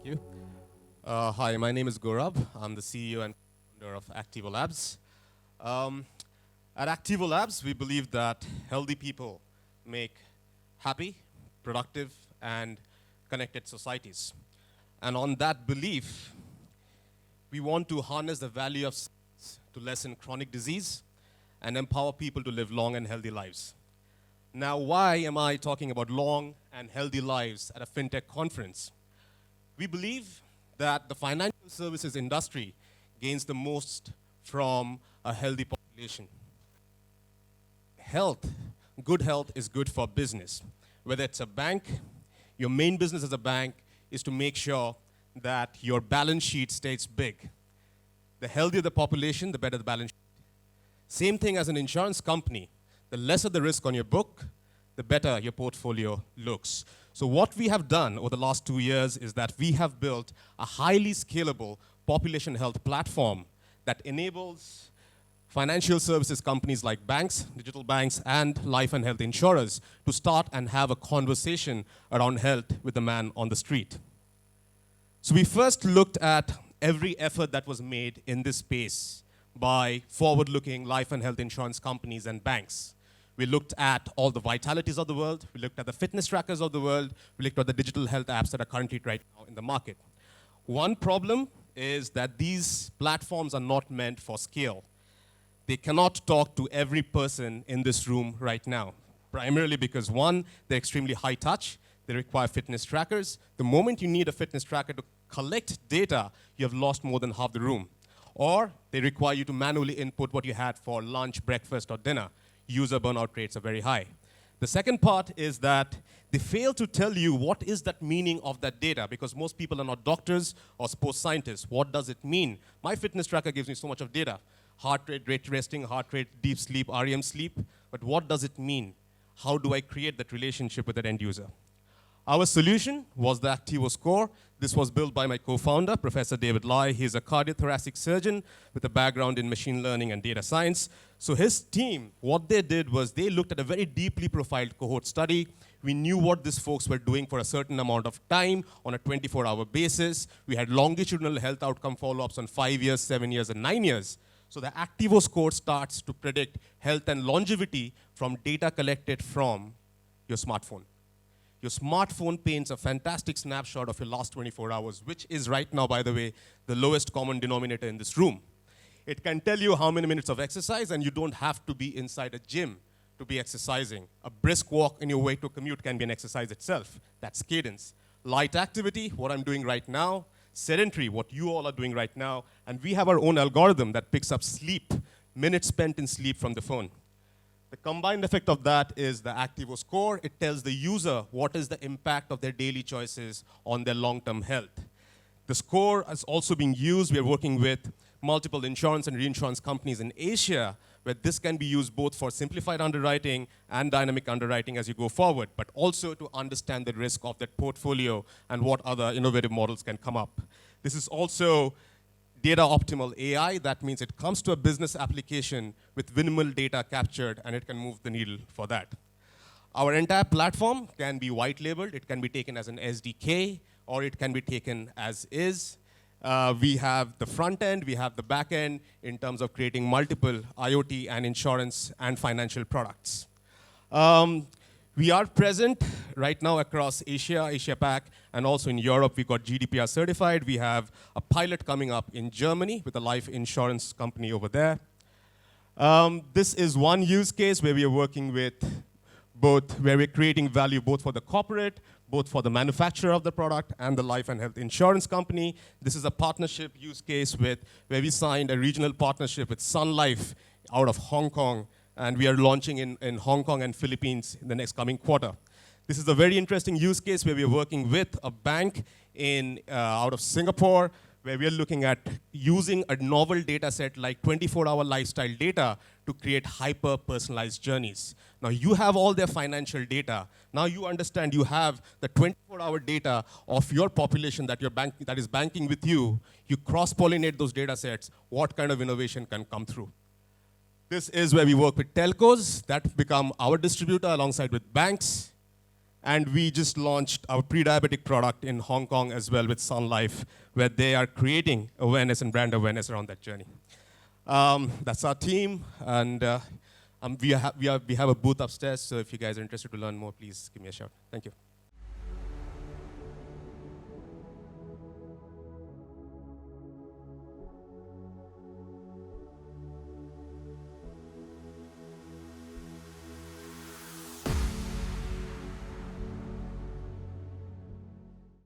Thank you. Hi, my name is Gourab. I'm the CEO and founder of Aktivolabs. Um, at Aktivolabs, we believe that healthy people make happy, productive, and connected societies. And on that belief, we want to harness the value of science to lessen chronic disease and empower people to live long and healthy lives. Now, why am I talking about long and healthy lives at a fintech conference? We believe that the financial services industry gains the most from a healthy population. Good health is good for business. Whether it's a bank, your main business as a bank is to make sure that your balance sheet stays big. The healthier the population, the better the balance sheet. Same thing as an insurance company. The lesser the risk on your book, the better your portfolio looks. So what we have done over the last 2 years is that we have built a highly scalable population health platform that enables financial services companies like banks, digital banks, and life and health insurers to start and have a conversation around health with the man on the street. So we first looked at every effort that was made in this space by forward-looking life and health insurance companies and banks. We looked at all the vitalities of the world. We looked at the fitness trackers of the world. We looked at the digital health apps that are currently right now in the market. One problem is that these platforms are not meant for scale. They cannot talk to every person in this room right now, primarily because, one, they're extremely high touch. They require fitness trackers. The moment you need a fitness tracker to collect data, you have lost more than half the room. Or they require you to manually input what you had for lunch, breakfast, or dinner. User burnout rates are very high. The second part is that they fail to tell you what is that meaning of that data, because most people are not doctors or sports scientists. What does it mean? My fitness tracker gives me so much of data. Heart rate, rate resting, heart rate, deep sleep, REM sleep. But what does it mean? How do I create that relationship with that end user? Our solution was the Aktivo score. This was built by my co-founder, Professor David Lai. He's a cardiothoracic surgeon with a background in machine learning and data science. So his team, what they did was they looked at a very deeply profiled cohort study. We knew what these folks were doing for a certain amount of time on a 24-hour basis. We had longitudinal health outcome follow-ups on 5 years, 7 years, and 9 years. So the Aktivo score starts to predict health and longevity from data collected from your smartphone. Your smartphone paints a fantastic snapshot of your last 24 hours, which is right now, by the way, the lowest common denominator in this room. It can tell you how many minutes of exercise, and you don't have to be inside a gym to be exercising. A brisk walk in your way to commute can be an exercise itself. That's cadence. Light activity, what I'm doing right now. Sedentary, what you all are doing right now. And we have our own algorithm that picks up sleep, minutes spent in sleep from the phone. The combined effect of that is the Aktivo score. It tells the user what is the impact of their daily choices on their long-term health. The score is also being used. We are working with multiple insurance and reinsurance companies in Asia, where this can be used both for simplified underwriting and dynamic underwriting as you go forward, but also to understand the risk of that portfolio and what other innovative models can come up. This is also data optimal AI. That means it comes to a business application with minimal data captured, and it can move the needle for that. Our entire platform can be white labeled. It can be taken as an SDK, or it can be taken as is. We have the front end, we have the back end in terms of creating multiple IoT and insurance and financial products. We are present right now across Asia, Asia-Pac, and also in Europe. We got GDPR certified. We have a pilot coming up in Germany with a life insurance company over there. This is one use case where we are working with where we're creating value both for the corporate, both for the manufacturer of the product and the life and health insurance company. This is a partnership use case where we signed a regional partnership with Sun Life out of Hong Kong, and we are launching in Hong Kong and Philippines in the next coming quarter. This is a very interesting use case where we are working with a bank out of Singapore, where we are looking at using a novel data set like 24-hour lifestyle data to create hyper-personalized journeys. Now you have all their financial data. Now you understand you have the 24-hour data of your population that is banking with you. You cross-pollinate those data sets. What kind of innovation can come through? This is where we work with telcos that become our distributor alongside with banks. And we just launched our pre-diabetic product in Hong Kong as well with Sun Life, where they are creating awareness and brand awareness around that journey. That's our team, and we have a booth upstairs, so if you guys are interested to learn more, please give me a shout. Thank you.